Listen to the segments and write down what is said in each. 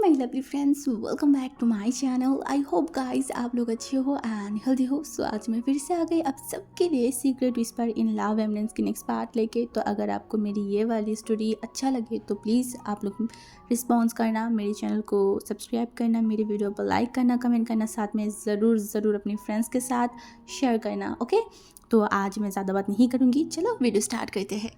My lovely friends, welcome back to my channel. I hope guys आप लोग अच्छे हो एंड हेल्दी हो। सो आज मैं फिर से आ गई आप सबके लिए सीक्रेट विस्पर इन लव एमनेंस की नेक्स्ट पार्ट लेके। तो अगर आपको मेरी ये वाली स्टोरी अच्छा लगे तो प्लीज़ आप लोग रिस्पॉन्स करना, मेरे चैनल को सब्सक्राइब करना, मेरी वीडियो पर लाइक करना, कमेंट करना, साथ में ज़रूर अपने फ्रेंड्स के साथ शेयर करना। ओके, तो आज मैं ज़्यादा बात नहीं करूँगी, चलो वीडियो स्टार्ट करते हैं।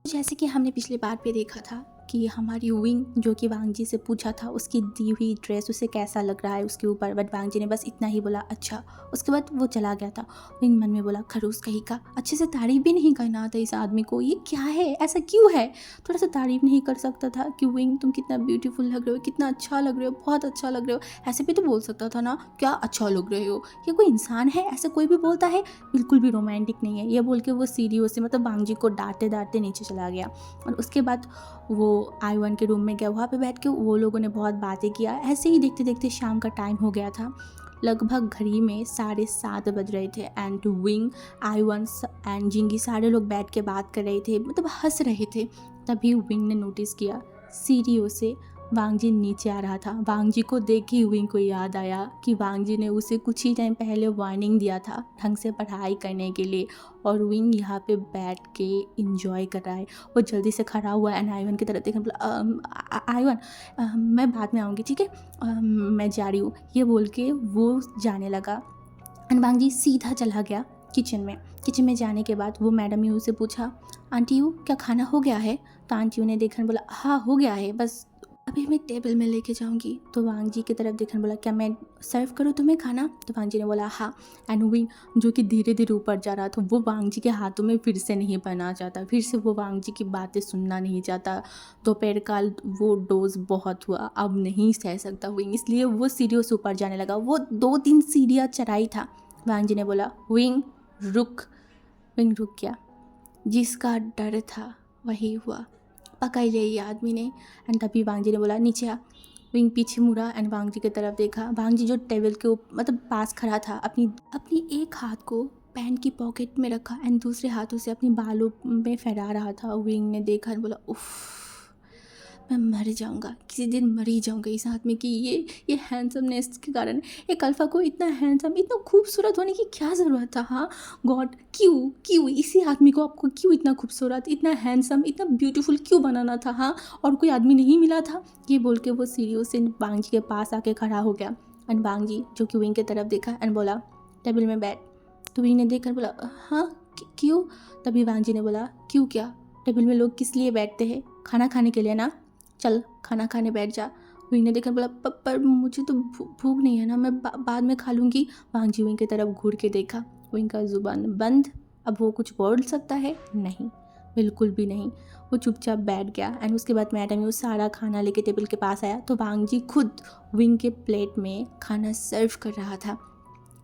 जैसे कि हमने पिछले पार्ट पे देखा था कि हमारी विंग जो कि वांग जी से पूछा था उसकी दी हुई ड्रेस उसे कैसा लग रहा है उसके ऊपर, बट वांग जी ने बस इतना ही बोला अच्छा। उसके बाद वो चला गया था। विंग मन में बोला खरूस कहीं का, अच्छे से तारीफ भी नहीं करना आता इस आदमी को, ये क्या है, ऐसा क्यों है। थोड़ा सा तारीफ नहीं कर सकता था कि विंग तुम कितना ब्यूटीफुल लग रहे हो, कितना अच्छा लग रहे हो, बहुत अच्छा लग रहे हो। ऐसे भी तो बोल सकता था ना, क्या अच्छा लग रहे हो। ये कोई इंसान है, ऐसे कोई भी बोलता है, बिल्कुल भी रोमांटिक नहीं है। ये बोल के वो सीढ़ियों से मतलब वांग जी को डांटते डांटते नीचे चला गया। और उसके बाद वो आई1 के रूम में गया, वहाँ पे बैठ के वो लोगों ने बहुत बातें किया। ऐसे ही देखते देखते शाम का टाइम हो गया था। लगभग घड़ी में 7:30 बज रहे थे एंड विंग, आई1 एंड जिंगी सारे लोग बैठ के बात कर रहे थे, मतलब हंस रहे थे। तभी विंग ने नोटिस किया सीढ़ियों से वांग जी नीचे आ रहा था। वांग जी को देख ही विंग को याद आया कि वांग जी ने उसे कुछ ही टाइम पहले वार्निंग दिया था ढंग से पढ़ाई करने के लिए, और विंग यहाँ पे बैठ के इंजॉय कर रहा है। वो जल्दी से खड़ा हुआ एंड आई1 की तरफ देखने बोला आई1 मैं बाद में आऊँगी, ठीक है, मैं जा रही हूँ, ये बोल के वो जाने लगा। एंड वांग जी सीधा चला गया किचन में। किचन में जाने के बाद वो मैडम यू से पूछा आंटी यू क्या खाना हो गया है। तो आंटी यू ने देखने बोला हाँ हो गया है, बस अभी मैं टेबल में लेके जाऊंगी। तो वांग जी की तरफ देखने बोला क्या मैं सर्व करूँ तुम्हें खाना। तो वांग जी ने बोला हाँ। एंड विंग जो कि धीरे धीरे ऊपर जा रहा था, वो वांग जी के हाथों में फिर से नहीं पड़ना चाहता, फिर से वो वांग जी की बातें सुनना नहीं चाहता। दोपहर का वो डोज बहुत हुआ, अब नहीं सह सकता विंग, इसलिए वो सीढ़ियों से ऊपर जाने लगा। वो 2-3 सीढ़ियाँ चढ़ाई था। वांग जी ने बोला विंग रुक। विंग रुक गया। जिसका डर था वही हुआ, पकड़ लिया ये आदमी ने। एंड तभी वांग जी ने बोला नीचे आ। विंग पीछे मुड़ा एंड वांग जी की तरफ देखा। वांग जी जो टेबल के ऊपर मतलब पास खड़ा था, अपनी अपनी एक हाथ को पैंट की पॉकेट में रखा एंड दूसरे हाथों से अपनी बालों में फहरा रहा था। विंग ने देखा और बोला उफ, मैं मर जाऊंगा, किसी दिन मर ही जाऊंगा इस आदमी की ये हैंडसमनेस के कारण। एक अल्फा को इतना हैंडसम, इतना खूबसूरत होने की क्या ज़रूरत था। हाँ गॉड, क्यों क्यों इसी आदमी को आपको क्यों इतना खूबसूरत, इतना हैंडसम, इतना ब्यूटीफुल क्यों बनाना था। हाँ, और कोई आदमी नहीं मिला था। ये बोल के वो सीढ़ियों से वांग जी के पास आके खड़ा हो गया। एंड वांग जी जो कि विंग की तरफ देखा एंड बोला टेबल में बैठ। तो विंग ने देखकर बोला हाँ क्यों। तभी वांग जी ने बोला क्यों क्या, टेबल में लोग किस लिए बैठते हैं, खाना खाने के लिए ना, चल खाना खाने बैठ जा। विंग ने देखकर बोला पर मुझे तो भूख नहीं है ना, मैं बाद में खा लूँगी। वांग जी विंग की तरफ घूर के देखा, विंग का जुबान बंद। अब वो कुछ बोल सकता है नहीं, बिल्कुल भी नहीं। वो चुपचाप बैठ गया। एंड उसके बाद मैडम वो सारा खाना लेके टेबल के पास आया तो वांग जी खुद विंग के प्लेट में खाना सर्व कर रहा था।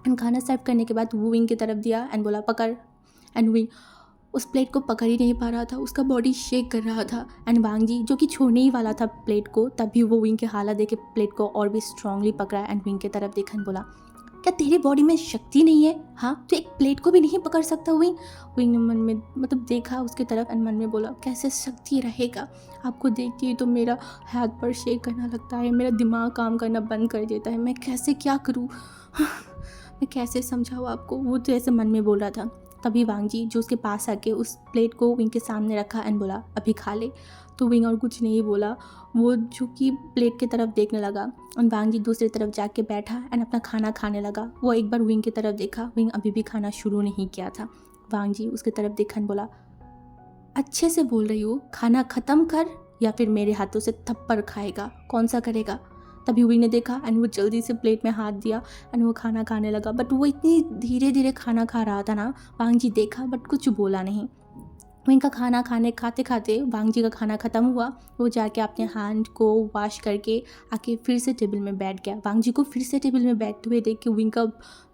एंड खाना सर्व करने के बाद वो विंग की तरफ दिया एंड बोला पकड़। एंड विंग उस प्लेट को पकड़ ही नहीं पा रहा था, उसका बॉडी शेक कर रहा था। एंड वांग जी जो कि छोड़ने ही वाला था प्लेट को, तभी वो विंग के हालत देख के प्लेट को और भी स्ट्रांगली पकड़ा एंड विंग की तरफ देखा एंड बोला क्या तेरी बॉडी में शक्ति नहीं है, हाँ तो एक प्लेट को भी नहीं पकड़ सकता। विंग विंग ने मन में मतलब देखा उसके तरफ एंड मन में बोला कैसे शक्ति रहेगा, आपको देखती ही तो मेरा हाथ पर शेक करना लगता है, मेरा दिमाग काम करना बंद कर देता है, मैं कैसे क्या करूँ, मैं कैसे समझाऊँ आपको। वो तो ऐसे मन में बोल रहा था। तभी वांग जी जो उसके पास आके उस प्लेट को विंग के सामने रखा एंड बोला अभी खा ले। तो विंग और कुछ नहीं बोला, वो जो कि प्लेट की तरफ देखने लगा। और वांग जी दूसरी तरफ जाके बैठा एंड अपना खाना खाने लगा। वो एक बार विंग की तरफ देखा, विंग अभी भी खाना शुरू नहीं किया था। वांग जी उसकी तरफ देखा एंड बोला अच्छे से बोल रही हूँ, खाना ख़त्म कर या फिर मेरे हाथों से थप्पड़ खाएगा, कौन सा करेगा। तभी विंग ने देखा एंड वो जल्दी से प्लेट में हाथ दिया एंड वो खाना खाने लगा। बट वो इतनी धीरे धीरे खाना खा रहा था ना, वांग जी देखा बट कुछ बोला नहीं। विंग का खाना खाते खाते वांग जी का खाना ख़त्म हुआ। वो जाके अपने हैंड को वॉश करके आके फिर से टेबल में बैठ गया। वांग जी को फिर से टेबल में बैठते हुए देख के विंग का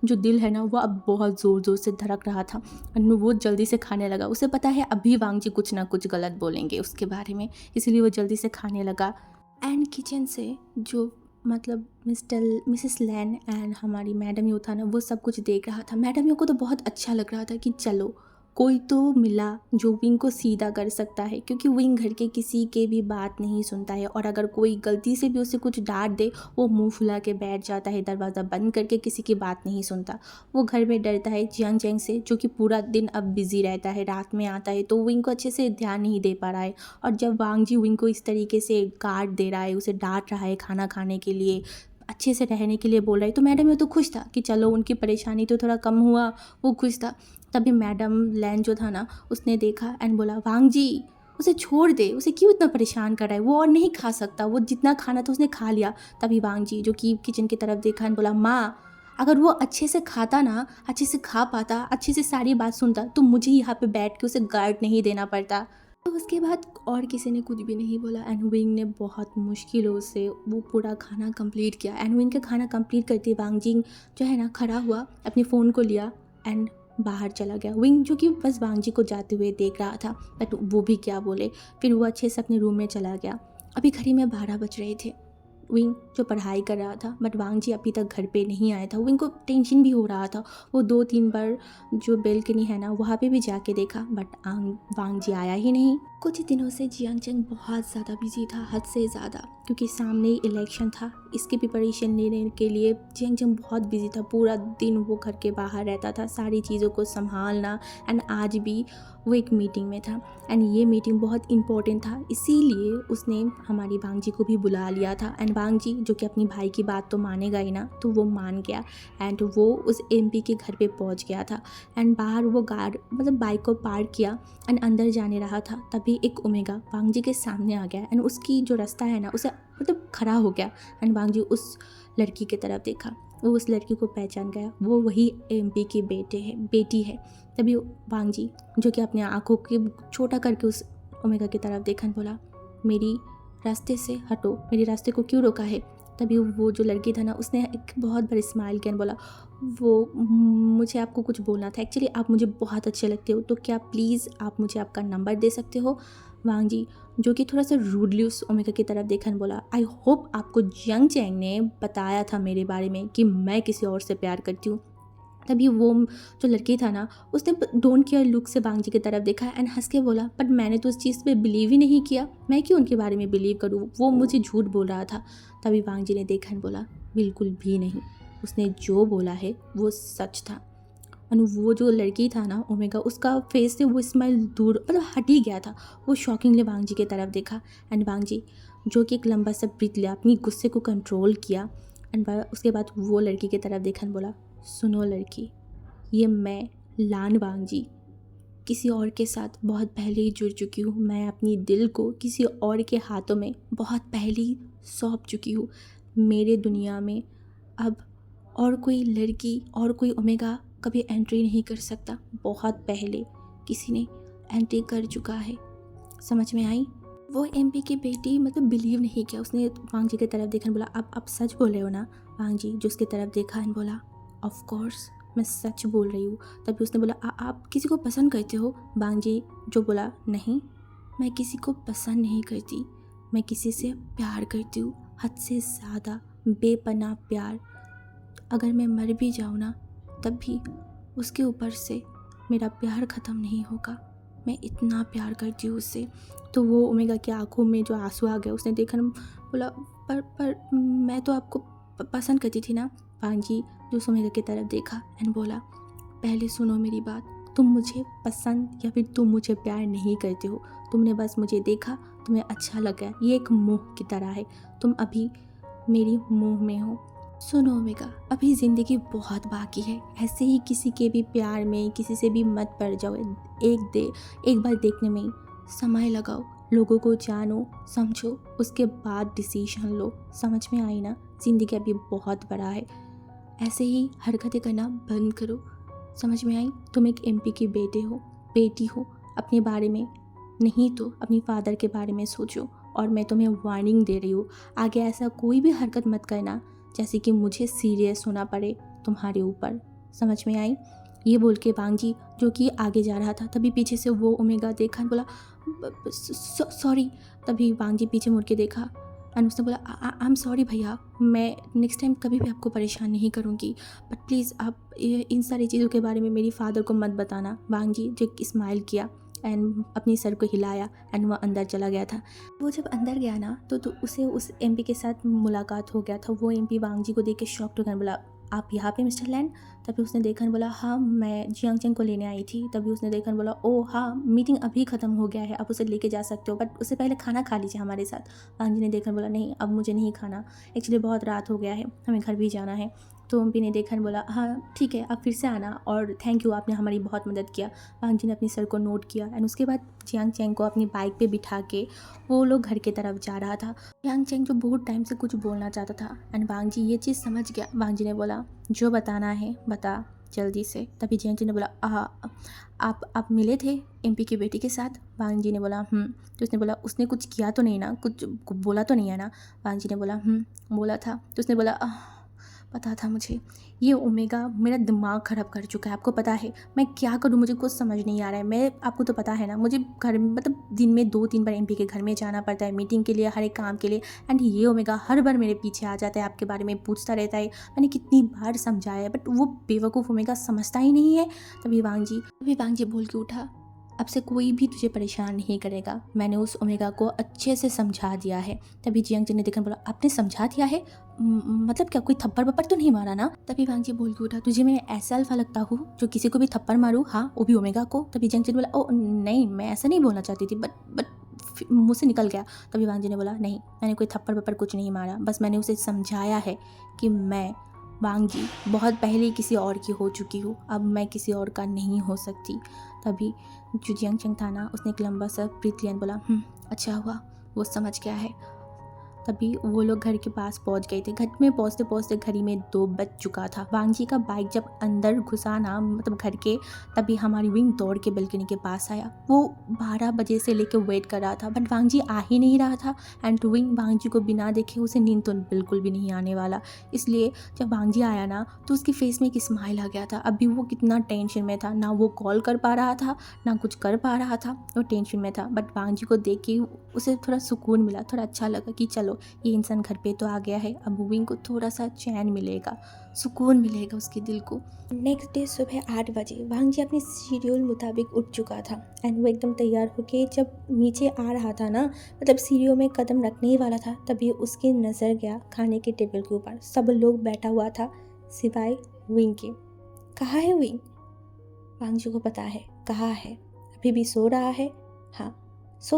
जो दिल है ना वो अब बहुत ज़ोर ज़ोर से धड़क रहा था। और वो जल्दी से खाने लगा, उसे पता है अभी वांग जी कुछ ना कुछ गलत बोलेंगे उसके बारे में, इसलिए वो जल्दी से खाने लगा। एंड किचन से जो मतलब मिसेस लैन एंड हमारी मैडम यू था ना, वो सब कुछ देख रहा था। मैडम यू को तो बहुत अच्छा लग रहा था कि चलो कोई तो मिला जो विंग को सीधा कर सकता है, क्योंकि विंग घर के किसी के भी बात नहीं सुनता है, और अगर कोई गलती से भी उसे कुछ डांट दे वो मुंह फुला के बैठ जाता है, दरवाज़ा बंद करके किसी की बात नहीं सुनता। वो घर में डरता है जियांग चैंग से, जो कि पूरा दिन अब बिजी रहता है, रात में आता है तो विंग को अच्छे से ध्यान नहीं दे पा रहा है। और जब वांग जी विंग को इस तरीके से गार्ड दे रहा है, उसे डांट रहा है खाना खाने के लिए, अच्छे से रहने के लिए बोल रहा है, तो मैडम ये तो खुश था कि चलो उनकी परेशानी तो थोड़ा कम हुआ, वो खुश था। तभी मैडम लैन जो था ना, उसने देखा एंड बोला, वांग जी उसे छोड़ दे, उसे क्यों इतना परेशान कर रहा है, वो और नहीं खा सकता, वो जितना खाना था उसने खा लिया। तभी वांग जी जो कि किचन की तरफ देखा एंड बोला, माँ अगर वो अच्छे से खाता ना, अच्छे से खा पाता, अच्छे से सारी बात सुनता, तो मुझे यहाँ पे बैठ के उसे गार्ड नहीं देना पड़ता। तो उसके बाद और किसी ने कुछ भी नहीं बोला एंड विंग ने बहुत मुश्किलों से वो पूरा खाना कंप्लीट किया। एंड विंग का खाना कंप्लीट करते वांग जिंग जो है ना खड़ा हुआ, अपने फ़ोन को लिया एंड बाहर चला गया। विंग जो कि बस वांग जी को जाते हुए देख रहा था, बट वो भी क्या बोले। फिर वो अच्छे से अपने रूम में चला गया। अभी घड़ी में 12 बज रहे थे। विंग जो पढ़ाई कर रहा था, बट वांग जी अभी तक घर पे नहीं आया था। विंग को टेंशन भी हो रहा था। वो 2-3 बार जो बेल्कनी है ना वहाँ पे भी जाके देखा, बट वांग जी आया ही नहीं। कुछ दिनों से जियांग चैंग बहुत ज़्यादा बिजी था, हद से ज़्यादा, क्योंकि सामने ही इलेक्शन था। इसकी प्रिपरेशन लेने के लिए जियांग चैंग बहुत बिजी था। पूरा दिन वो घर के बाहर रहता था, सारी चीज़ों को संभालना। एंड आज भी वो एक मीटिंग में था एंड ये मीटिंग बहुत इंपॉर्टेंट था, इसीलिए उसने हमारी वांग जी को भी बुला लिया था। एंड वांग जी जो कि अपनी भाई की बात तो मानेगा ही ना, तो वो मान गया एंड वो उस एमपी के घर पे पहुंच गया था। एंड बाहर वो गार्ड मतलब बाइक को पार्क किया एंड अंदर जाने रहा था, तभी एक ओमेगा वांग जी के सामने आ गया एंड उसकी जो रास्ता है ना उसे मतलब खड़ा हो गया। एंड वांग जी उस लड़की की तरफ देखा, वो उस लड़की को पहचान गया, वो वही एमपी की बेटी है। तभी वांग जी जो कि अपने आँखों के छोटा करके उस ओमेगा की तरफ देखा, बोला, मेरी रास्ते से हटो, मेरे रास्ते को क्यों रोका है। तभी वो जो लड़की था ना उसने एक बहुत बड़ा स्माइल किया, बोला, वो मुझे आपको कुछ बोलना था, एक्चुअली आप मुझे बहुत अच्छे लगते हो, तो क्या प्लीज़ आप मुझे आपका नंबर दे सकते हो। वांग जी जो कि थोड़ा सा रूडली उस ओमेगा की तरफ देखा, बोला, आई होप आपको जियांग चैंग ने बताया था मेरे बारे में कि मैं किसी और से प्यार करती हूँ। तभी वो जो लड़की था ना उसने डोंट केयर लुक से वांग जी की तरफ देखा एंड हंस के बोला, बट मैंने तो उस चीज़ पे बिलीव ही नहीं किया, मैं क्यों उनके बारे में बिलीव करूँ, वो मुझे झूठ बोल रहा था। तभी वांग जी ने देखा एंड बोला, बिल्कुल भी नहीं, उसने जो बोला है वो सच था। और वो जो लड़की था ना ओमेगा, उसका फेस से वो स्माइल दूर मतलब हट ही गया था। वो शॉकिंगली वांग जी की तरफ देखा एंड वांग जी जो कि एक लंबा सा ब्रीथ लिया, अपनी गुस्से को कंट्रोल किया एंड उसके बाद वो लड़की की तरफ देखा एंड बोला, सुनो लड़की, ये मैं लान वांग जी किसी और के साथ बहुत पहले ही जुड़ चुकी हूँ। मैं अपनी दिल को किसी और के हाथों में बहुत पहले ही सौंप चुकी हूँ। मेरे दुनिया में अब और कोई लड़की और कोई ओमेगा कभी एंट्री नहीं कर सकता, बहुत पहले किसी ने एंट्री कर चुका है। समझ में आई। वो एमपी की बेटी मतलब बिलीव नहीं किया, उसने वांग जी की तरफ देखा, बोला, अब आप सच बोल रहे हो ना। वांग जी जो उसकी तरफ देखा एंड बोला, ऑफ कोर्स मैं सच बोल रही हूँ। तभी उसने बोला, आप किसी को पसंद करते हो। वांग जी जो बोला, नहीं मैं किसी को पसंद नहीं करती, मैं किसी से प्यार करती हूँ, हद से ज़्यादा बेपनाह प्यार। अगर मैं मर भी जाऊँ ना तब भी उसके ऊपर से मेरा प्यार ख़त्म नहीं होगा, मैं इतना प्यार करती हूँ उससे। तो वो ओमेगा की आंखों में जो आंसू आ गए, उसने देखा, बोला, पर मैं तो आपको पसंद करती थी ना। वांग जी जो ओमेगा की तरफ देखा एंड बोला, पहले सुनो मेरी बात, तुम मुझे पसंद या फिर तुम मुझे प्यार नहीं करते हो, तुमने बस मुझे देखा, तुम्हें अच्छा लगा, ये एक मोह की तरह है, तुम अभी मेरी मोह में हो। सुनो ओमेगा, अभी ज़िंदगी बहुत बाकी है, ऐसे ही किसी के भी प्यार में किसी से भी मत पड़ जाओ। एक बार देखने में ही समय लगाओ, लोगों को जानो समझो, उसके बाद डिसीजन लो। समझ में आई ना, ज़िंदगी अभी बहुत बड़ा है, ऐसे ही हरकतें करना बंद करो। समझ में आई। तुम एक एमपी की बेटी हो, अपने बारे में नहीं तो अपनी फादर के बारे में सोचो। और मैं तुम्हें वार्निंग दे रही हूँ, आगे ऐसा कोई भी हरकत मत करना जैसे कि मुझे सीरियस होना पड़े तुम्हारे ऊपर। समझ में आई। ये बोल के वांग जी जो कि आगे जा रहा था, तभी पीछे से वो ओमेगा देखा, बोला, सॉरी। तभी वांग जी पीछे मुड़ के देखा एंड उसने बोला आई एम सॉरी भैया, मैं नेक्स्ट टाइम कभी भी आपको परेशान नहीं करूँगी, बट प्लीज़ आप इन सारी चीज़ों के बारे में मेरी फादर को मत बताना। वांग जी जो स्माइल किया एंड अपनी सर को हिलाया एंड वो अंदर चला गया था। वो जब अंदर गया ना तो उसे उस एमपी के साथ मुलाकात हो गया था। वो एमपी वांग जी को देख के शॉक्ड हो गया, बोला आप यहाँ पे मिस्टर लैन? तभी उसने देखा न बोला हाँ मैं जियांग चेंग को लेने आई थी। तभी उसने देखा न बोला ओह हाँ मीटिंग अभी ख़त्म हो गया है, आप उसे लेके जा सकते हो, बट उससे पहले खाना खा लीजिए हमारे साथ। वांग जी ने देखा न बोला नहीं अब मुझे नहीं खाना, एक्चुअली बहुत रात हो गया है, हमें घर भी जाना है। तो एमपी ने देखा न बोला हाँ ठीक है आप फिर से आना और थैंक यू, आपने हमारी बहुत मदद किया। वांग जी ने अपनी सर को नोट किया एंड उसके बाद जियांग चेंग को अपनी बाइक पे बिठा के वो लोग घर की तरफ जा रहा था। जियांग चेंग जो बहुत टाइम से कुछ बोलना चाहता था एंड वांग जी ये चीज़ समझ गया। वांग जी ने बोला जो बताना है बता जल्दी से। तभी जियांग चेंग ने बोला आप मिले थे एमपी की बेटी के साथ? वांग जी ने बोला तो उसने बोला उसने कुछ किया तो नहीं ना, कुछ बोला तो नहीं है ना? वांग जी ने बोला बोला था। तो उसने बोला पता था मुझे, ये ओमेगा मेरा दिमाग ख़राब कर चुका है, आपको पता है मैं क्या करूँ, मुझे कुछ समझ नहीं आ रहा है। मैं आपको तो पता है ना मुझे घर मतलब दिन में 2-3 बार एमपी के घर में जाना पड़ता है मीटिंग के लिए, हर एक काम के लिए, एंड ये ओमेगा हर बार मेरे पीछे आ जाता है, आपके बारे में पूछता रहता है। मैंने कितनी बार समझाया है बट वो बेवकूफ़ ओमेगा समझता ही नहीं है। तभी वांग जी बोल के उठा अब से कोई भी तुझे परेशान नहीं करेगा, मैंने उस ओमेगा को अच्छे से समझा दिया है। तभी जियांग चेंग ने देखकर बोला आपने समझा दिया है? मतलब क्या कोई थप्पड़ वप्पड़ तो नहीं मारा ना? तभी वांग जी बोल के उठा तुझे मैं ऐसा अल्फा लगता हूँ जो किसी को भी थप्पड़ मारूँ? हाँ वो भी ओमेगा को। तभी जियांग चेंग बोला ओ नहीं मैं ऐसा नहीं बोलना चाहती थी बट मुँह से निकल गया। तभी वांग जी ने बोला नहीं मैंने कोई थप्पड़ वप्पड़ कुछ नहीं मारा, बस मैंने उसे समझाया है कि मैं वांग जी बहुत पहले किसी और की हो चुकी हूँ, अब मैं किसी और का नहीं हो सकती। तभी जो जियांग चेंग था ना उसने एक लंबा सा ब्रीथ लिया, बोला अच्छा हुआ वो समझ गया है। तभी वो लोग घर के पास पहुंच गए थे। घर में पहुंचते पहुंचते घड़ी में 2 बज चुका था। वांग जी का बाइक जब अंदर घुसा ना मतलब घर के, तभी हमारी विंग दौड़ के बालकनी के पास आया। वो 12 बजे से लेकर वेट कर रहा था बट वांग जी आ ही नहीं रहा था एंड विंग वांग जी को बिना देखे उसे नींद तो बिल्कुल भी नहीं आने वाला। इसलिए जब वांग जी आया ना तो उसके फेस में एक स्माइल आ गया था। अभी वो कितना टेंशन में था, ना वो कॉल कर पा रहा था ना कुछ कर पा रहा था, वो टेंशन में था। बट वांग जी को देख के उसे थोड़ा सुकून मिला, थोड़ा अच्छा लगा कि चलो ये इंसान घर पे तो आ गया है, अब विंग को थोड़ा सा चैन मिलेगा, सुकून मिलेगा उसके दिल को। नेक्स्ट डे सुबह 8 बजे वांग जी अपने शेड्यूल मुताबिक उठ चुका था एंड वो एकदम तैयार होके जब नीचे आ रहा था ना मतलब सीढ़ियों में कदम रखने ही वाला था, तभी उसकी नज़र गया खाने के टेबल के ऊपर। सब लोग बैठा हुआ था सिवाय विंग के। कहाँ है विंग? वांग जी को पता है कहाँ है, अभी भी सो रहा है। हाँ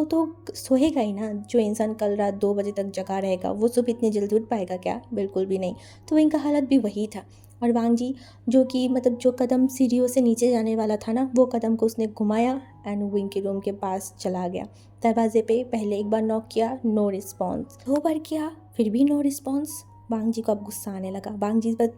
तो सोएगा ही ना, जो इंसान कल रात 2 बजे तक जगा रहेगा वो सुबह इतनी जल्दी उठ पाएगा क्या? बिल्कुल भी नहीं। तो इनका हालत भी वही था। और वांग जी जो कि मतलब जो कदम सीढ़ियों से नीचे जाने वाला था ना वो कदम को उसने घुमाया एंड विंग के रूम के पास चला गया। दरवाजे पे पहले एक बार नॉक किया, नो रिस्पॉन्स। 2 बार किया फिर भी नो रिस्पॉन्स। वांग जी को अब गुस्सा आने लगा। वांग जी पर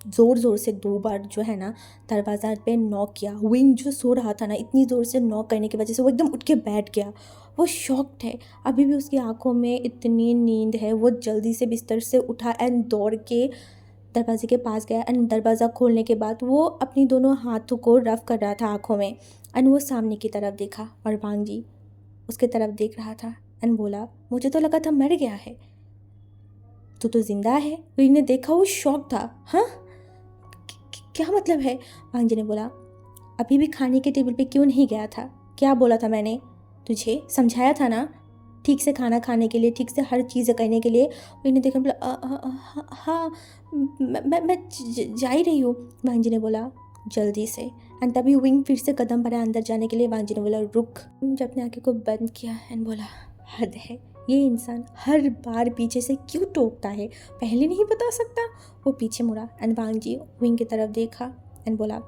ज़ोर से 2 बार जो है ना दरवाज़ा पे नॉक किया। विंग जो सो रहा था ना इतनी ज़ोर से नॉक करने की वजह से वो एकदम उठ के बैठ गया। वो शॉक्ड है, अभी भी उसकी आंखों में इतनी नींद है। वो जल्दी से बिस्तर से उठा एंड दौड़ के दरवाजे के पास गया एंड दरवाज़ा खोलने के बाद वो अपनी दोनों हाथों को रफ कर रहा था आंखों में एंड वो सामने की तरफ देखा और वांग जी उसके तरफ देख रहा था एंड बोला मुझे तो लगा था मर गया है, तू तो जिंदा है। विंग ने देखा, वो शॉक था। हाँ क्या मतलब है? वांग जी ने बोला अभी भी खाने के टेबल पे क्यों नहीं गया था? क्या बोला था मैंने तुझे? समझाया था ना ठीक से खाना खाने के लिए, ठीक से हर चीज़ करने के लिए। विंग ने देखा बोला हाँ मैं जा ही रही हूँ। वांग जी ने बोला जल्दी से एंड तभी विंग फिर से कदम बढ़ाया अंदर जाने के लिए। वांग जी ने बोला रुक। जब अपने आंखें को बंद किया एंड बोला हद है, ये इंसान हर बार पीछे से क्यों टोकता है, पहले नहीं बता सकता। वो पीछे मुड़ा एंड वांग जी विंग की तरफ देखा एंड बोला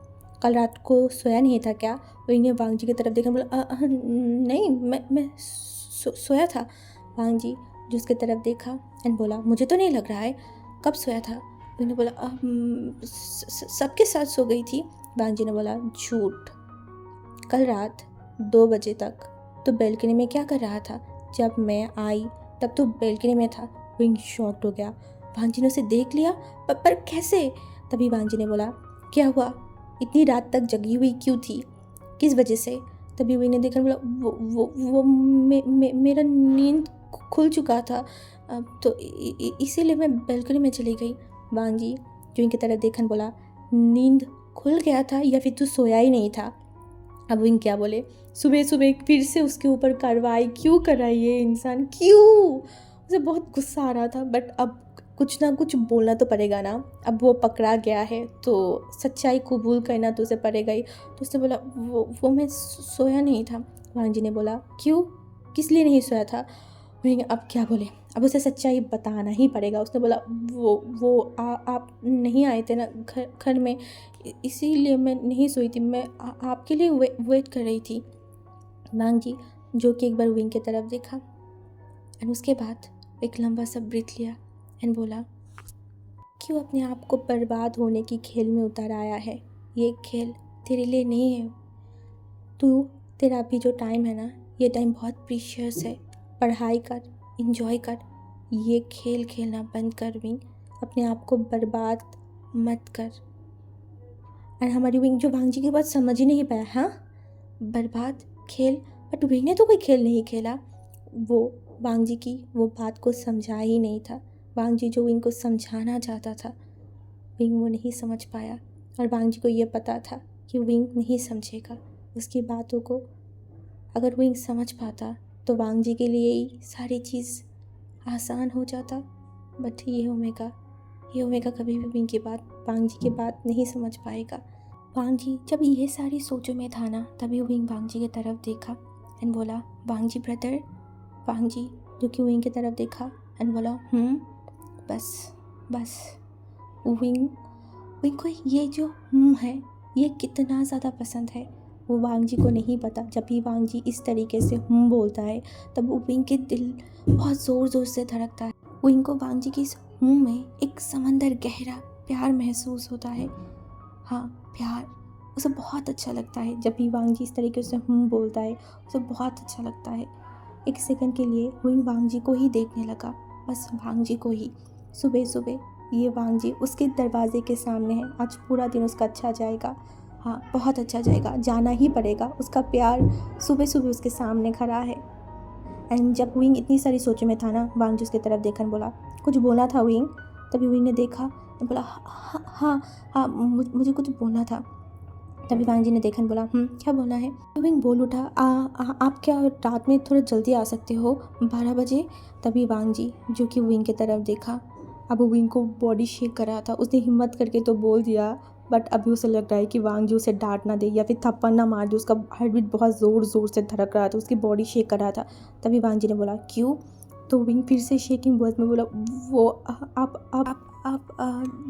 कल रात को सोया नहीं था क्या? विंग ने वांग जी की तरफ देखा बोला नहीं मैं सोया था। वांग जी जो उसकी तरफ देखा एंड बोला मुझे तो नहीं लग रहा है, कब सोया था? विंग ने बोला सबके साथ सो गई थी। वांग जी ने बोला झूठ, कल रात 2 बजे तक तो बालकनी में क्या कर रहा था? जब मैं आई तब तो बालकनी में था। विंग शॉक्ड हो गया। वांग जी ने उसे देख लिया पर कैसे? तभी वांग जी ने बोला क्या हुआ, इतनी रात तक जगी हुई क्यों थी, किस वजह से? तभी विंग ने देखा बोला वो मेरा नींद खुल चुका था, तो इसीलिए मैं बालकनी में चली गई। वांग जी विंग की तरफ देखन बोला, नींद खुल गया था या फिर तू सोया ही नहीं था? अब विंग क्या बोले, सुबह सुबह फिर से उसके ऊपर कार्रवाई क्यों कर रहा है ये इंसान, क्यों? मुझे बहुत गुस्सा आ रहा था, बट अब कुछ ना कुछ बोलना तो पड़ेगा ना। अब वो पकड़ा गया है तो सच्चाई कबूल करना तो उसे पड़ेगा ही। तो उसने बोला, वो मैं सोया नहीं था। वांग जी ने बोला, क्यों, किस लिए नहीं सोया था? विंग अब क्या बोले, अब उसे सच्चाई बताना ही पड़ेगा। उसने बोला, वो आप नहीं आए थे ना घर में, इसीलिए मैं नहीं सोई थी, मैं आपके लिए वेट कर रही थी। वांग जी जो कि एक बार विंग की तरफ देखा एंड उसके बाद एक लंबा सा ब्रीथ लिया एंड बोला, क्यों अपने आप को बर्बाद होने की खेल में उतर आया है? ये खेल तेरे लिए नहीं है। तेरा अभी जो टाइम है ना, ये टाइम बहुत प्रीशियस है। पढ़ाई कर, इंजॉय कर, ये खेल खेलना बंद कर विंग, अपने आप को बर्बाद मत कर। एंड हमारी विंग जो वांग जी की बात समझ ही नहीं पाया, हाँ बर्बाद खेल, बट विंग ने तो कोई खेल नहीं खेला। वो वांग जी की वो बात को समझा ही नहीं था। वांग जी जो विंग को समझाना चाहता था, विंग वो नहीं समझ पाया। और वांग जी को ये पता था कि विंग नहीं समझेगा उसकी बातों को। अगर विंग समझ पाता तो वांग जी के लिए ही सारी चीज़ आसान हो जाता। बट ये ओमेगा कभी भी विंग की बात, वांग जी की बात नहीं समझ पाएगा। वांग जी जब ये सारी सोचों में था ना, तभी विंग वांग जी की तरफ देखा एंड बोला, वांग जी ब्रदर। वांग जी जो कि विंग की तरफ देखा एंड बोला, बस। विंग को ये जो है ये कितना ज़्यादा पसंद है वो वांग जी को नहीं पता। जब भी वांग जी इस तरीके से बोलता है तब विंग के दिल बहुत ज़ोर से धड़कता है। विंग को वांग जी की इस में एक समंदर गहरा प्यार महसूस होता है। हाँ प्यार, उसे बहुत अच्छा लगता है। जब भी वांग जी इस तरीके से बोलता है उसे बहुत अच्छा लगता है। एक सेकंड के लिए विंग वांग जी को ही देखने लगा, बस वांग जी को ही। सुबह सुबह ये वांग जी उसके दरवाजे के सामने है। आज पूरा दिन उसका अच्छा जाएगा, हाँ बहुत अच्छा जाएगा, जाना ही पड़ेगा। उसका प्यार सुबह सुबह उसके सामने खड़ा है। एंड जब विंग इतनी सारी सोचों में था ना, वांग जी उसकी तरफ देखकर बोला, कुछ बोला था विंग? तभी विंग ने देखा, बोला, हाँ मुझे कुछ बोलना था। तभी वांग जी ने देखा बोला, क्या बोलना है? तो विंग बोल उठा, आप क्या रात में थोड़ा जल्दी आ सकते हो, 12 बजे? तभी वांग जी जो कि विंग की तरफ देखा। अब विंग को बॉडी शेक कर रहा था। उसने हिम्मत करके तो बोल दिया, बट अभी उसे लग रहा है कि वांग जी उसे डांट ना दे या फिर थप्पड़ ना मार दे। उसका हार्ट बीट बहुत ज़ोर से धड़क रहा था, उसकी बॉडी शेक कर रहा था। तभी वांग जी ने बोला, क्यों? तो विंग फिर से शेकिंग वॉइस में बोला, वो आप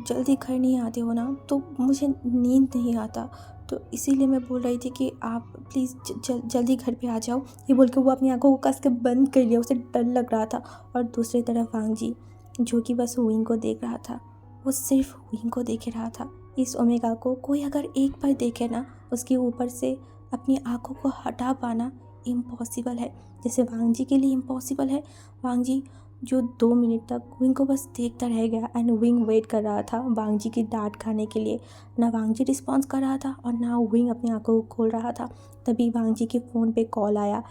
जल्दी घर नहीं आते हो ना, तो मुझे नींद नहीं आता, तो इसीलिए मैं बोल रही थी कि आप प्लीज़ जल्दी घर पे आ जाओ। ये बोल के वो अपनी आंखों को कस के बंद कर लिया, उसे डर लग रहा था। और दूसरी तरफ वांग जी जो कि बस विंग को देख रहा था, वो सिर्फ विंग को देख रहा था। इस ओमेगा को कोई अगर एक बार देखे ना, उसके ऊपर से अपनी आंखों को हटा पाना इम्पॉसिबल है, जैसे वांग जी के लिए इम्पॉसिबल है। वांग जी जो 2 मिनट तक विंग को बस देखता रह गया एंड विंग वेट कर रहा था वांग जी की डांट खाने के लिए। ना वांग जी रिस्पॉन्स कर रहा था और ना विंग अपनी आंखों को खोल रहा था। तभी वांग जी के फ़ोन पे कॉल आया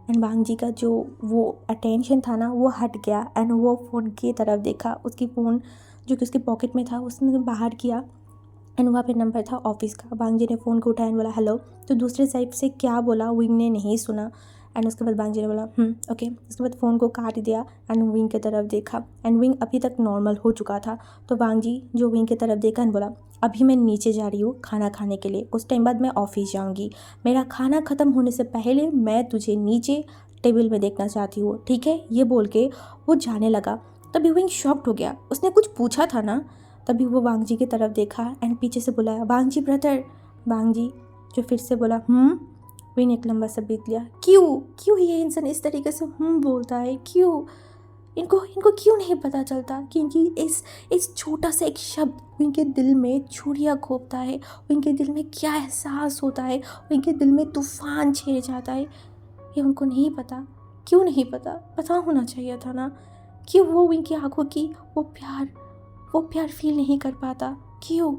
एंड वांग जी का जो वो अटेंशन था ना, वो हट गया एंड वो फ़ोन की तरफ देखा। उसकी फ़ोन जो कि उसके पॉकेट में था उसने बाहर किया एंड वहाँ पे नंबर था ऑफिस का। वांग जी ने फ़ोन को उठाया एंड बोला, हेलो। तो दूसरे साइड से क्या बोला विंग ने नहीं सुना। एंड उसके बाद वांग जी ने बोला, ओके। उसके बाद फ़ोन को काट दिया एंड विंग की तरफ देखा एंड विंग अभी तक नॉर्मल हो चुका था। तो वांग जी जो विंग की तरफ देखा एंड बोला, अभी मैं नीचे जा रही हूँ खाना खाने के लिए, कुछ टाइम बाद मैं ऑफिस जाऊँगी। मेरा खाना ख़त्म होने से पहले मैं तुझे नीचे टेबल में देखना चाहती हूँ, ठीक है? ये बोल के वो जाने लगा। तभी विंग शॉक्ड हो गया, उसने कुछ पूछा था ना। तभी वो वांग जी की तरफ देखा एंड पीछे से बुलाया, वांग जी ब्रदर। वांग जी जो फिर से बोला, विंग एक लंबा सा ब्रीथ लिया। क्यों ये इंसान इस तरीके से बोलता है? क्यों इनको क्यों नहीं पता चलता कि इनकी इस छोटा सा एक शब्द इनके दिल में छुरियाँ घोंपता है, इनके दिल में क्या एहसास होता है, इनके दिल में तूफान छेड़ जाता है। ये उनको नहीं पता। क्यों नहीं पता होना चाहिए था ना। क्यों वो इनकी आंखों की वो प्यार फील नहीं कर पाता? क्यों?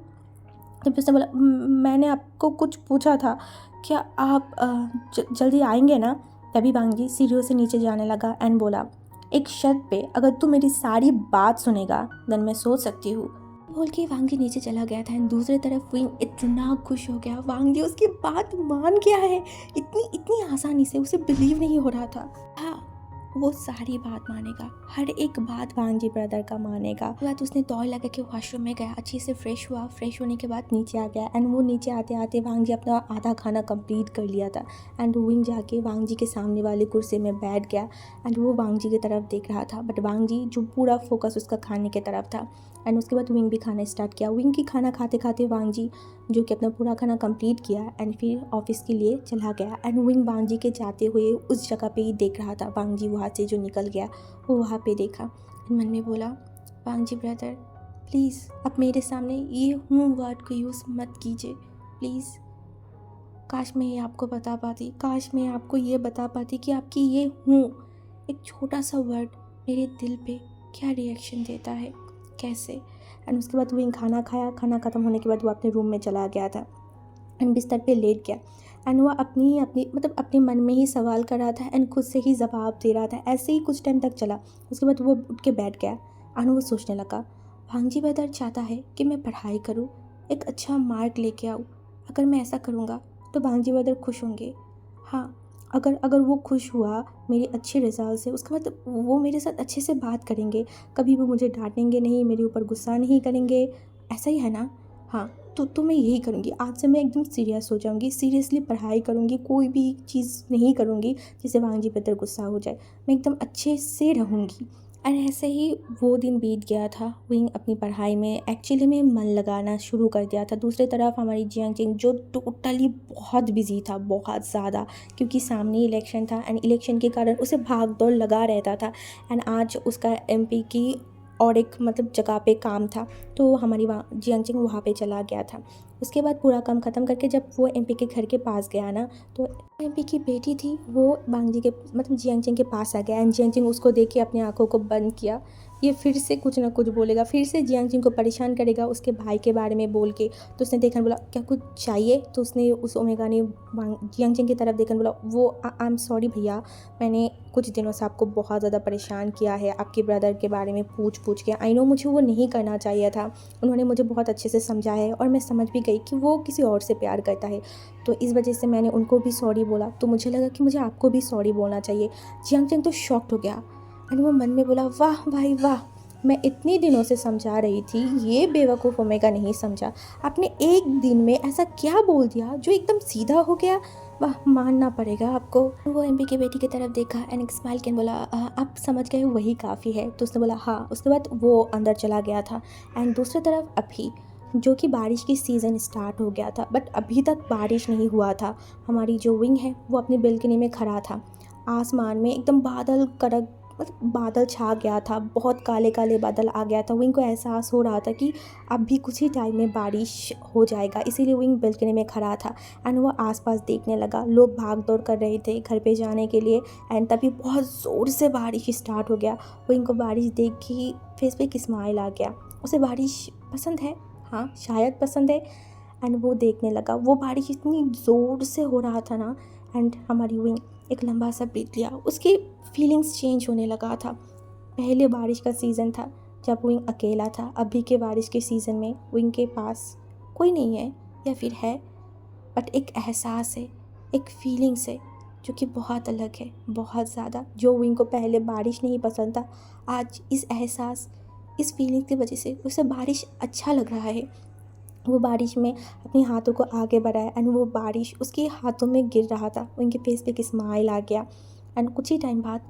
तब उसने बोला, मैंने आपको कुछ पूछा था, क्या आप जल्दी आएंगे ना? तभी वांग जी सीढ़ियों से नीचे जाने लगा एंड बोला, एक शर्त पे, अगर तू मेरी सारी बात सुनेगा देन मैं सोच सकती हूँ, बोल के वांग जी नीचे चला गया था। एंड दूसरी तरफ विंग इतना खुश हो गया, वांग जी उसकी बात मान गया है। इतनी इतनी आसानी से उसे बिलीव नहीं हो रहा था। हाँ, वो सारी बात मानेगा, हर एक बात वांग जी ब्रदर का मानेगा। उसके बाद उसने दौड़ लगा के वॉशरूम में गया, अच्छे से फ्रेश हुआ। फ्रेश होने के बाद नीचे आ गया। एंड वो नीचे आते आते वांग जी अपना आधा खाना कंप्लीट कर लिया था। एंड विंग जाके वांग जी के सामने वाली कुर्सी में बैठ गया। एंड वो वांग जी की तरफ देख रहा था, बट वांग जी जो पूरा फोकस उसका खाने की तरफ था। एंड उसके बाद विंग भी खाना स्टार्ट किया। विंग की खाना खाते खाते वांग जी जो कि अपना पूरा खाना कंप्लीट किया एंड फिर ऑफिस के लिए चला गया। एंड विंग वांग जी के जाते हुए उस जगह पे ही देख रहा था। वांग जी वहाँ से जो निकल गया वो वहाँ पे देखा। मन में बोला, वांग जी ब्रदर प्लीज़ अब मेरे सामने ये हूँ वर्ड को यूज़ मत कीजिए प्लीज़। काश मैं ये आपको बता पाती, काश मैं आपको ये बता पाती कि आपकी ये हूँ एक छोटा सा वर्ड मेरे दिल पे क्या रिएक्शन देता है, कैसे। एंड उसके बाद विंग खाना खाया। खाना ख़त्म होने के बाद वो अपने रूम में चला गया था एंड बिस्तर पे लेट गया। एंड वह अपने मन में ही सवाल कर रहा था एंड खुद से ही जवाब दे रहा था। ऐसे ही कुछ टाइम तक चला। उसके बाद वो उठ के बैठ गया एंड वो सोचने लगा, वांग जी ब्रदर चाहता है कि मैं पढ़ाई करूँ, एक अच्छा मार्क लेके आऊँ। अगर मैं ऐसा करूँगा तो वांग जी ब्रदर खुश होंगे। हाँ, अगर वो खुश हुआ मेरे अच्छे रिजल्ट से, उसके बाद वो मेरे साथ अच्छे से बात करेंगे, कभी वो मुझे डांटेंगे नहीं, मेरे ऊपर गुस्सा नहीं करेंगे, ऐसा ही है ना। हाँ, तो मैं यही करूँगी। आज से मैं एकदम सीरियस हो जाऊँगी, सीरियसली पढ़ाई करूँगी, कोई भी चीज़ नहीं करूँगी जिससे वांग जी पर गुस्सा हो जाए। मैं एकदम अच्छे से रहूँगी। और ऐसे ही वो दिन बीत गया था। विंग अपनी पढ़ाई में एक्चुअली में मन लगाना शुरू कर दिया था। दूसरी तरफ हमारी जियांग चिंग जो टोटली बहुत बिजी था, बहुत ज़्यादा, क्योंकि सामने इलेक्शन था एंड इलेक्शन के कारण उसे भाग दौड़ लगा रहता था। एंड आज उसका एमपी की और एक जगह पे काम था, तो हमारी जियांग चिंग वहाँ पे चला गया था। उसके बाद पूरा काम ख़त्म करके जब वो एमपी के घर के पास गया ना, तो एमपी की बेटी थी वो वांग जी के जियांग चिंग के पास आ गया। एंड जियांग चिंग उसको देख के अपनी आंखों को बंद किया। ये फिर से कुछ ना कुछ बोलेगा, फिर से जियांग चिंग को परेशान करेगा उसके भाई के बारे में बोल के। तो उसने देखा, बोला क्या कुछ चाहिए। तो उसने उस ओमेगा ने जियांग चिंग की तरफ देखा, बोला वो आई एम सॉरी भैया, मैंने कुछ दिनों से आपको बहुत ज़्यादा परेशान किया है, आपके ब्रदर के बारे में पूछ के। आई नो मुझे वो नहीं करना चाहिए था, उन्होंने मुझे बहुत अच्छे से समझाया है और मैं समझ भी गई कि वो किसी और से प्यार करता है, तो इस वजह से मैंने उनको भी सॉरी बोला। तो मुझे लगा कि मुझे आपको भी सॉरी बोलना चाहिए। जियांग चिंग तो शॉक्ड हो गया एंड वो मन में बोला, वाह भाई वाह, मैं इतनी दिनों से समझा रही थी, ये बेवकूफ़ ओमेगा नहीं समझा। आपने एक दिन में ऐसा क्या बोल दिया जो एकदम सीधा हो गया। वाह, मानना पड़ेगा आपको। वो एमपी की बेटी की तरफ देखा एंड एक स्माइल के बोला, आप समझ गए वही काफ़ी है। तो उसने बोला हाँ। उसके बाद वो अंदर चला गया था। एंड दूसरी तरफ अभी जो कि बारिश की सीज़न स्टार्ट हो गया था, बट अभी तक बारिश नहीं हुआ था। हमारी जो विंग है वो अपनी बेल्कनी में खड़ा था। आसमान में एकदम बादल करक बादल छा गया था, बहुत काले काले बादल आ गया था। विंग को एहसास हो रहा था कि अब भी कुछ ही टाइम में बारिश हो जाएगा, इसीलिए विंग बेल्कनी में खड़ा था। एंड वो आसपास देखने लगा, लोग भाग दौड़ कर रहे थे घर पे जाने के लिए। एंड तभी बहुत ज़ोर से बारिश स्टार्ट हो गया। विंग को बारिश देख के फेस पे एक स्माइल आ गया। उसे बारिश पसंद है, हाँ शायद पसंद है। एंड वो देखने लगा, वो बारिश इतनी ज़ोर से हो रहा था ना। एंड हमारी विंग एक लंबा सा ब्रीथ लिया, उसकी फीलिंग्स चेंज होने लगा था। पहले बारिश का सीज़न था जब विंग अकेला था, अभी के बारिश के सीज़न में विंग के पास कोई नहीं है, या फिर है, बट एक एहसास है, एक फीलिंग्स है जो कि बहुत अलग है, बहुत ज़्यादा। जो विंग को पहले बारिश नहीं पसंद था, आज इस एहसास, इस फीलिंग की वजह से उसे बारिश अच्छा लग रहा है। वो बारिश में अपने हाथों को आगे बढ़ाया एंड वो बारिश उसके हाथों में गिर रहा था। उनके फेस पे एक स्माइल आ गया। एंड कुछ ही टाइम बाद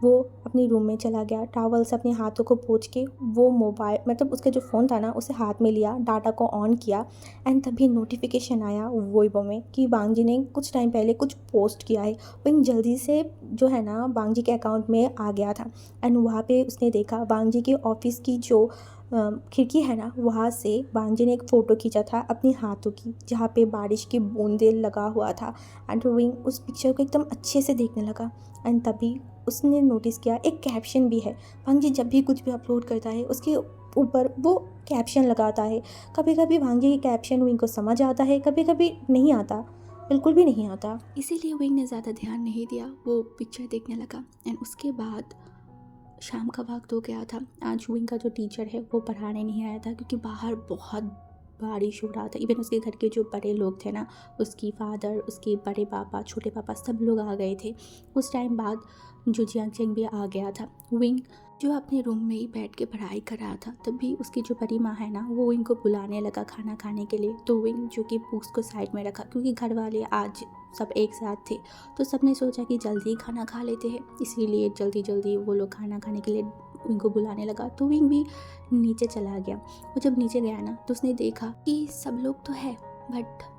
वो अपने रूम में चला गया, टॉवल से अपने हाथों को पोंछ के वो मोबाइल उसका जो फ़ोन था ना उसे हाथ में लिया, डाटा को ऑन किया। एंड तभी नोटिफिकेशन आया वोइबो में कि वांग जी ने कुछ टाइम पहले कुछ पोस्ट किया है। वो जल्दी से जो है ना वांग जी के अकाउंट में आ गया था। एंड वहाँ पे उसने देखा वांग जी के ऑफिस की जो खिड़की है ना, वहाँ से वांग जी ने एक फ़ोटो खींचा था अपने हाथों की, जहाँ पे बारिश की बूंदें लगा हुआ था। एंड विंग उस पिक्चर को एकदम अच्छे से देखने लगा। एंड तभी उसने नोटिस किया एक कैप्शन भी है। वांग जी जब भी कुछ भी अपलोड करता है उसके ऊपर वो कैप्शन लगाता है। कभी कभी वांग जी के कैप्शन विंग को समझ आता है, कभी कभी नहीं आता, बिल्कुल भी नहीं आता। इसीलिए विंग ने ज़्यादा ध्यान नहीं दिया, वो पिक्चर देखने लगा। एंड उसके बाद शाम का वक्त हो गया था। आज विंग का जो टीचर है वो पढ़ाने नहीं आया था क्योंकि बाहर बहुत बारिश हो रहा था। इवन उसके घर के जो बड़े लोग थे ना, उसकी फादर, उसके बड़े पापा, छोटे पापा, सब लोग आ गए थे। उस टाइम बाद जो जियांग चेंग भी आ गया था। विंग जो अपने रूम में ही बैठ के पढ़ाई कर रहा था, तभी उसकी जो बड़ी माँ है ना, वो विंग को बुलाने लगा खाना खाने के लिए। तो विंग जो कि बुक्स को साइड में रखा, क्योंकि घर वाले आज सब एक साथ थे, तो सबने सोचा कि जल्दी ही खाना खा लेते हैं, इसीलिए जल्दी जल्दी वो लोग खाना खाने के लिए विंग को बुलाने लगा। तो विंग भी नीचे चला गया। वो जब नीचे गया ना, तो उसने देखा कि सब लोग तो है, बट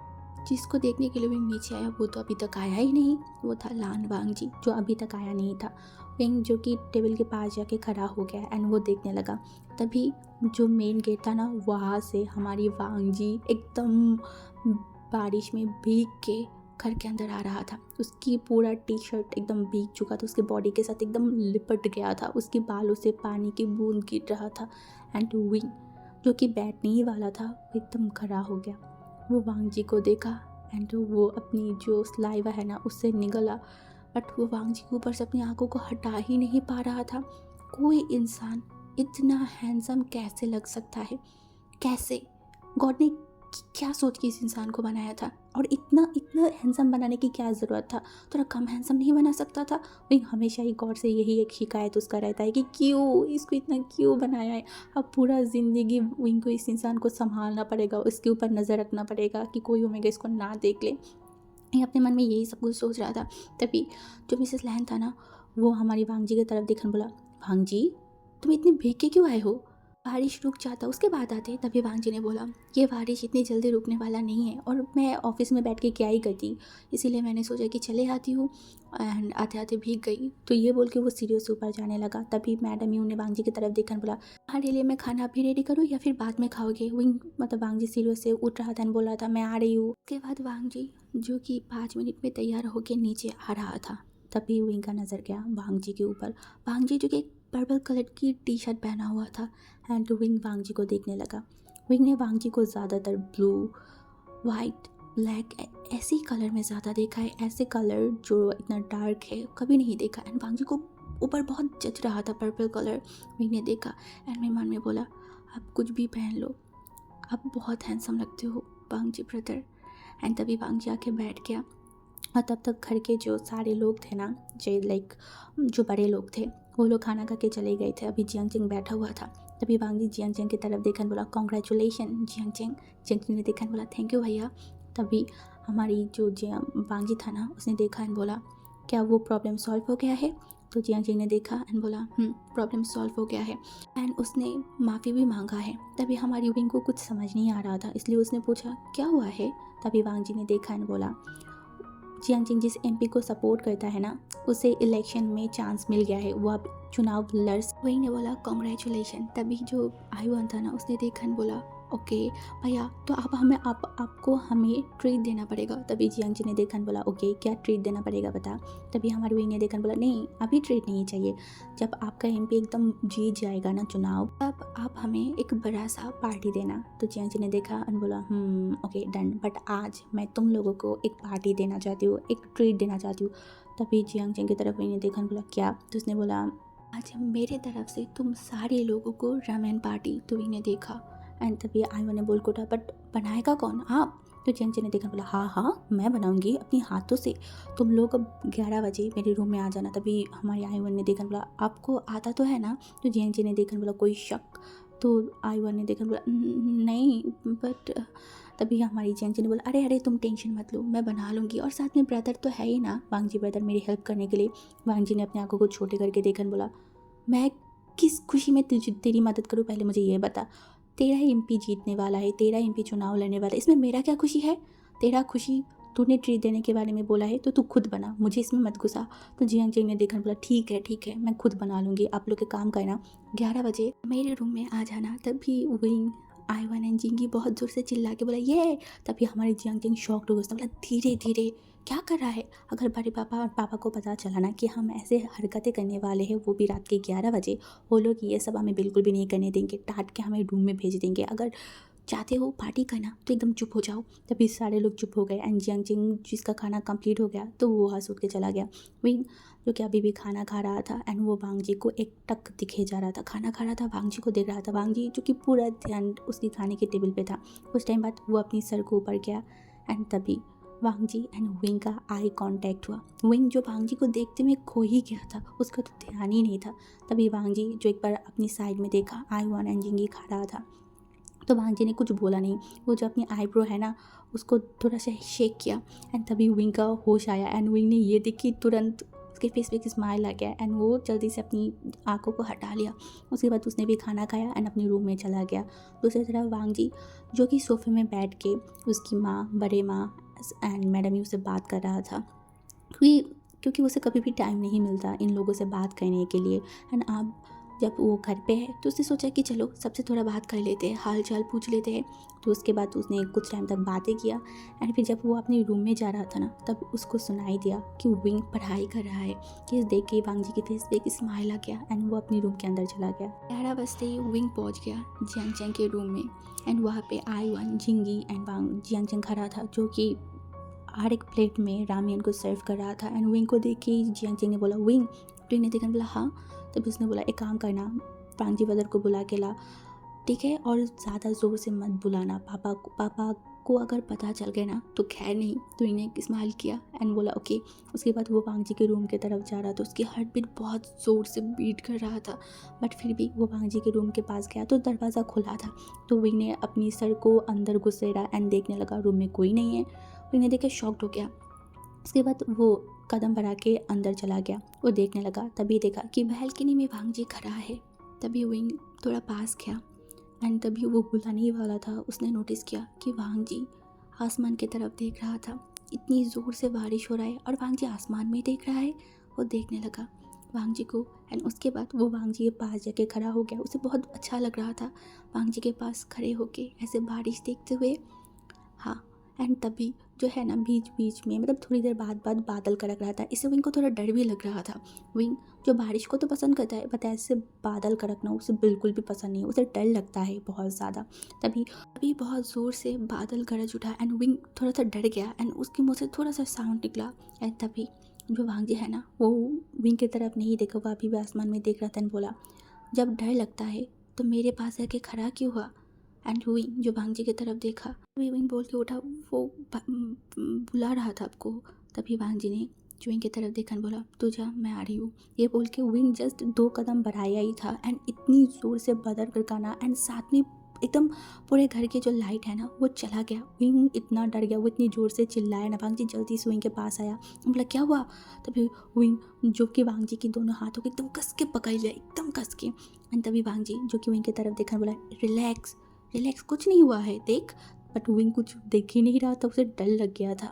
जिसको देखने के लिए विंग नीचे आया वो तो अभी तक आया ही नहीं। वो था लान वांग जी, जो अभी तक आया नहीं था। विंग जो कि टेबल के पास जाके खड़ा हो गया एंड वो देखने लगा। तभी जो मेन गेट था ना, वहाँ से हमारी वांग जी एकदम बारिश में भीग के घर के अंदर आ रहा था। उसकी पूरा टी शर्ट एकदम भीग चुका था, उसके बॉडी के साथ एकदम लिपट गया था, उसके बालों से पानी की बूंद गिर रहा था। एंड विंग जो कि बैठने ही वाला था, वो एकदम खड़ा हो गया। वो वांग जी को देखा एंड वो अपनी जो सलाइवा है ना, उससे निगला, बट वो वांग जी के ऊपर से अपनी आंखों को हटा ही नहीं पा रहा था। कोई इंसान इतना हैंडसम कैसे लग सकता है? कैसे? गॉड ने क्या सोच के इस इंसान को बनाया था? और इतना इतना हैंडसम बनाने की क्या ज़रूरत था? थोड़ा कम हैंडसम नहीं बना सकता था? वही हमेशा ही गॉड से यही एक शिकायत उसका रहता है कि क्यों इसको इतना क्यों बनाया है। अब पूरा ज़िंदगी विंग को इस इंसान को संभालना पड़ेगा, उसके ऊपर नज़र रखना पड़ेगा कि कोई ओमेगा इसको ना देख ले। ये अपने मन में यही सब कुछ सोच रहा था। तभी जो मिसेस लैन था ना, वो हमारी वांग जी की तरफ देखकर बोला, वांग जी तुम इतने भीग के क्यों आए हो? बारिश रुक जाता उसके बाद आते। तभी वांग जी ने बोला, ये बारिश इतनी जल्दी रुकने वाला नहीं है, और मैं ऑफिस में बैठ के क्या ही करती, इसीलिए मैंने सोचा कि चले आती हूँ। एंड आते आते भीग गई। तो ये बोल के वो सीढ़ियों से ऊपर जाने लगा। तभी मैडम यू ने वांग जी की तरफ देखकर बोला, तुम्हारे लिए मैं खाना भी रेडी करूँ या फिर बाद में खाओगे? विंग मतलब वांग जी सीढ़ियों से उठ रहा था एंड बोला था, मैं आ रही हूँ। उसके बाद वांग जी जो कि 5 मिनट में तैयार होकर नीचे आ रहा था। तभी विंग का नज़र गया वांग जी के ऊपर। वांग जी जो कि पर्पल कलर की टी शर्ट पहना हुआ था एंड विंग वांग जी को देखने लगा। विंग ने वांग जी को ज़्यादातर ब्लू, वाइट, ब्लैक ऐसे कलर में ज़्यादा देखा है। ऐसे कलर जो इतना डार्क है कभी नहीं देखा। एंड वांग जी को ऊपर बहुत जच रहा था पर्पल कलर। विंग ने देखा एंड मेरे मन में बोला, आप कुछ भी पहन लो, आप बहुत हैंडसम लगते हो वांग जी ब्रदर। एंड तभी वांग जी आके बैठ गया। और तब तक घर के जो सारे लोग थे ना, जो बड़े लोग थे, वो लोग खाना खा के चले गए थे। अभी जियांग चेंग बैठा हुआ था। तभी वांग जी जियांग चेंग की तरफ देखकर बोला, congratulation Jiang Cheng. Jiang Cheng ने देखा बोला, थैंक यू भैया। तभी हमारी जो वांग जी था ना, उसने देखा एंड बोला, क्या वो प्रॉब्लम सॉल्व हो गया है? तो जियांग चेंग ने देखा एंड बोला, प्रॉब्लम सॉल्व हो गया है। एंड उसने माफ़ी भी मांगा है। तभी हमारी विंग को कुछ समझ नहीं आ रहा था, इसलिए उसने पूछा, क्या हुआ है? तभी वांग जी ने देखा एंड बोला, जियांग चेंग जिस एमपी को सपोर्ट करता है ना, उसे इलेक्शन में चांस मिल गया है, वो अब चुनाव लड़। वही ने बोला, कॉन्ग्रेचुलेशन। तभी जो आईवन था ना, उसने देखा बोला, ओके भैया, तो आपको हमें ट्रीट देना पड़ेगा। तभी जियांग जी ने देखा बोला, ओके क्या ट्रीट देना पड़ेगा बता। तभी हमारे विंग ने देखा बोला, नहीं अभी ट्रीट नहीं चाहिए, जब आपका एमपी एकदम जीत जाएगा ना चुनाव, तब आप हमें एक बड़ा सा पार्टी देना। तो जियांग जी ने देखा और बोला, ओके डन, बट आज मैं तुम लोगों को एक पार्टी देना चाहती हूँ, एक ट्रीट देना चाहती हूँ। तभी जियांग चेंग की तरफ विंग ने देखा बोला, क्या? तो उसने बोला, आज मेरे तरफ से तुम सारे लोगों को रामेन पार्टी। तो विंग ने देखा एंड तभी आईवन ने बोल को उठा, बट बनाएगा कौन, आप? तो जियांग चेंग ने देखा बोला, हाँ मैं बनाऊंगी अपनी हाथों से, तुम लोग अब 11 बजे मेरे रूम में आ जाना। तभी हमारे आईवन ने देखा बोला, आपको आता तो है ना? तो जियांग चेंग ने देखा बोला, कोई शक? तो आईवन ने देखा बोला, नहीं बट। तभी हमारी जियांग चेंग ने बोला, अरे अरे तुम टेंशन मत लो, मैं बना लूँगी, और साथ में ब्रदर तो है ही ना, वांग जी ब्रदर मेरी हेल्प करने के लिए। वांग जी ने अपनी आंखों को छोटे करके देखा बोला, मैं किस खुशी में तेरी मदद करूँ, पहले मुझे ये बता। तेरा एमपी जीतने वाला है, तेरा एमपी चुनाव लड़ने वाला है, इसमें मेरा क्या खुशी है? तेरा खुशी तूने ट्रीट देने के बारे में बोला है, तो तू खुद बना, मुझे इसमें मत घुसा। तो जियांग चेंग ने देखा बोला, ठीक है मैं खुद बना लूँगी, आप लोग के काम करना, 11 बजे मेरे रूम में आ जाना। तभी विंग, आईवन एंड जिंगी बहुत जोर से चिल्ला के बोला, ये। तभी हमारे जियांग चेंग शॉक्ड हो गए। उसने बोला, धीरे धीरे क्या कर रहा है? अगर बड़े पापा और पापा को पता चला ना कि हम ऐसे हरकतें करने वाले हैं, वो भी रात के 11 बजे, वो लोग ये सब हमें बिल्कुल भी नहीं करने देंगे, डांट के हमें रूम में भेज देंगे। अगर चाहते हो पार्टी करना तो एकदम चुप हो जाओ। तभी सारे लोग चुप हो गए एंड जियांग चिंग जिसका खाना कंप्लीट हो गया तो वो हंस उठ के चला गया। विंग जो कि अभी भी खाना खा रहा था एंड वो वांग जी को एक टक दिखे जा रहा था, खाना खा रहा था, वांग जी को देख रहा था। वांग जी जो कि पूरा ध्यान उसकी खाने के टेबल पे था। कुछ टाइम बाद वो अपनी सर को ऊपर किया एंड तभी वांग जी एंड विंग का आई कांटेक्ट हुआ। विंग जो वांग जी को देखते में खो ही गया था, उसका तो ध्यान ही नहीं था। तभी वांग जी जो एक बार अपनी साइड में देखा, आई वन एंड जिंगी खा रहा था, तो वांग जी ने कुछ बोला नहीं। वो जो अपनी आईब्रो है ना उसको थोड़ा सा शेक किया एंड तभी विंग का होश आया एंड विंग ने ये देखी तुरंत उसके फेस पे एक स्माइल आ गया एंड वो जल्दी से अपनी आंखों को हटा लिया। उसके बाद उसने भी खाना खाया एंड अपने रूम में चला गया। दूसरी तरफ वांग जी जो कि सोफे में बैठ के उसकी माँ, बड़े माँ एंड मैडम यू से बात कर रहा था, क्योंकि उसे कभी भी टाइम नहीं मिलता इन लोगों से बात करने के लिए। एंड अब जब वो घर पे है तो उसने सोचा कि चलो सबसे थोड़ा बात कर लेते हैं, हाल चाल पूछ लेते हैं। तो उसके बाद उसने कुछ टाइम तक बातें किया एंड फिर जब वो अपने रूम में जा रहा था ना तब उसको सुनाई दिया कि विंग पढ़ाई कर रहा है। ये देख के वांग जी के फेस पे एक स्माइल आ गया एंड वो अपने रूम के अंदर चला गया। 11 बजते ही विंग पहुंच गया जियांग चैंग के रूम में एंड वहाँ पे Ai Wan, Jingyi and Wang Jiang Chang खड़ा था जो कि हर एक प्लेट में रामियन को सर्व कर रहा था। एंड विंग को देख के जियांग चैंग ने बोला विंग, तो ने देखा, बोला हाँ। तभी उसने बोला एक काम करना, वांग जी ब्रदर को बुला के ला, ठीक है, और ज़्यादा ज़ोर से मत बुलाना, पापा को अगर पता चल गया ना तो खैर नहीं। तो इन्हें स्माइल किया एंड बोला ओके। उसके बाद वो वांग जी के रूम की तरफ जा रहा था, उसकी हार्ट बीट बहुत ज़ोर से बीट कर रहा था, बट फिर भी वो वांग जी के रूम के पास गया तो दरवाज़ा खुला था। तो विंग ने अपनी सर को अंदर घुसेड़ा एंड देखने लगा, रूम में कोई नहीं है। विंग ने देख शॉक्ड हो गया। उसके बाद वो कदम बढ़ा के अंदर चला गया, वो देखने लगा, तभी देखा कि बैल्कनी में वांग जी खड़ा है। तभी विंग थोड़ा पास गया एंड तभी वो बुलाने ही वाला था, उसने नोटिस किया कि वांग जी आसमान की तरफ देख रहा था। इतनी ज़ोर से बारिश हो रहा है और वांग जी आसमान में देख रहा है। वो देखने लगा वांग जी को एंड उसके बाद वो वांग जी के पास जाके खड़ा हो गया। उसे बहुत अच्छा लग रहा था वांग जी के पास खड़े होके ऐसे बारिश देखते हुए। हाँ, एंड तभी जो है ना बीच बीच में मतलब थोड़ी देर बाद बादल कड़क रहा था, इससे विंग को थोड़ा डर भी लग रहा था। विंग जो बारिश को तो पसंद करता है, बट ऐसे बादल कड़कना उसे बिल्कुल भी पसंद नहीं है, उसे डर लगता है बहुत ज़्यादा। तभी बहुत ज़ोर से बादल गरज उठा एंड विंग थोड़ा सा डर गया एंड उसके मुँह से थोड़ा सा साउंड निकला। एंड तभी जो वांग जी है ना वो विंग की तरफ नहीं देखा, वो अभी भी आसमान में देख रहा था एंड बोला, जब डर लगता है तो मेरे पास आके खड़ा क्यों हुआ। एंड विंग जो वांग जी की तरफ देखा, तभी विंग बोल के उठा, वो बुला रहा था आपको। तभी वांग जी ने विंग की तरफ देखा बोला, तू जा, मैं आ रही हूँ। ये बोल के विंग जस्ट 2 कदम बढ़ाया ही था एंड इतनी ज़ोर से बदर गड़काना एंड साथ में एकदम पूरे घर की जो लाइट है ना वो चला गया। विंग इतना डर गया, वो इतनी ज़ोर से चिल्लाया ना, वांग जी जल्दी से विंग के पास आया, बोला क्या हुआ। तभी विंग जो कि वांग जी की दोनों हाथों को एकदम कस के पकड़ लिया, एकदम कस के। एंड तभी वांग जी जो कि विंग की तरफ देखा बोला, रिलैक्स रिलैक्स, कुछ नहीं हुआ है, देख। बट विंग कुछ देख ही नहीं रहा था, उसे डर लग गया था।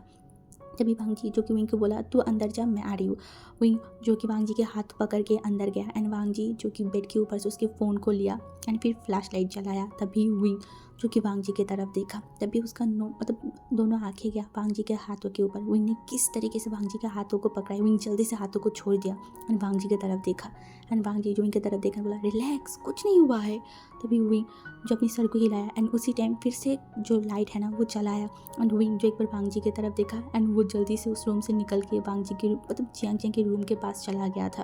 तभी वांग जी जो कि विंग को बोला, तू अंदर जा, मैं आ रही हूँ। विंग जो कि वांग जी के हाथ पकड़ के अंदर गया एंड वांग जी जो कि बेड के ऊपर से उसके फ़ोन को लिया एंड फिर फ्लैश लाइट जलाया। तभी विंग जो कि वांग जी की तरफ देखा, तभी उसका मतलब दोनों आंखें गया वांग जी के हाथों के ऊपर। विंग ने किस तरीके से वांग जी के हाथों को पकड़ा, विंग जल्दी से हाथों को छोड़ दिया एंड वांग जी की तरफ देखा एंड वांग जी जो विंग की तरफ देखा बोला, रिलैक्स, कुछ नहीं हुआ है। तभी विंग जो अपनी सर को हिलाया एंड उसी टाइम फिर से जो लाइट है ना वो चलाया एंड विंग जो एक बार वांग जी की तरफ देखा एंड वो जल्दी से उस रूम से निकल के वांग जी के मतलब जियांग चैंग के रूम के पास चला गया था।